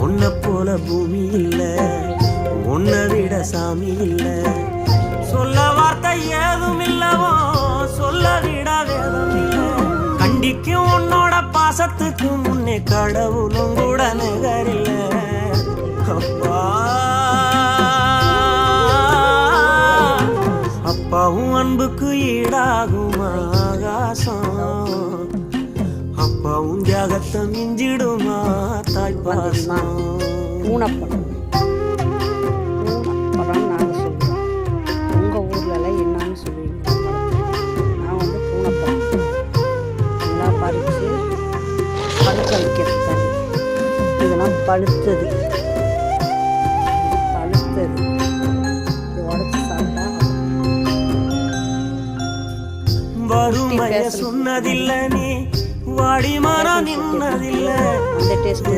உன்னை போல பூமி இல்ல, உன்னை விட சாமி இல்ல, சொல்ல வார்த்தை ஏதும் இல்லவோ, சொல்ல விட வேதம் இல்ல. கண்டிக்கும் உன்னோட பாசத்துக்கு முன்னே கடவுளும் கூட நிகரில்ல. அப்பா அப்பாவும் அன்புக்கு ஈடாகும் ஆகாசம், அப்பாவும் தியாகத்தை மிஞ்சிடுமா தாய்ப்பாசம். பூனைப்படம் நாங்கள் சொல்லுவோம். உங்கள் ஊர்லலாம் என்னன்னு சொல்லுவீங்க? நான் வந்து பூனைப்படம் எல்லாம் பறித்து பழுக்க வைக்கிறது தண்ணி. இதெல்லாம் பழுத்தது பழுத்தது இது உடச்சி சாப்பிட்டா வறுமைய சொன்னதில்லை, நீ வாடி மரம் நின்னதில்லை. அந்த டேஸ்ட்